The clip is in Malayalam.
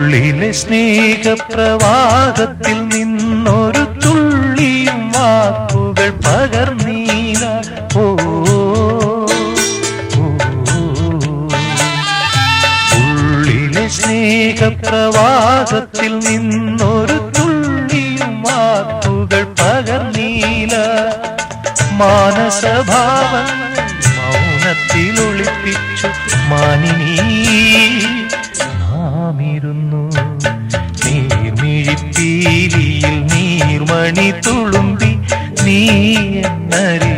ഉള്ളിലെ സ്നേഹപ്രവാഹത്തിൽ നിന്നൊരു തുള്ളിയും വാക്കുകൾ പകർന്നീല. ഓ ഉള്ളിലെ സ്നേഹപ്രവാഹത്തിൽ നിന്നൊരു തുള്ളിയും വാക്കുകൾ പകർന്നീല. മാനസഭാവങ്ങൾ മൗനത്തിൽ ഒളിപ്പിച്ചു മാനിനീ നാമിരുന്നു. നീർമിഴിപ്പീലിയിൽ നീർമണി തുളുമ്പി നീ എന്നറി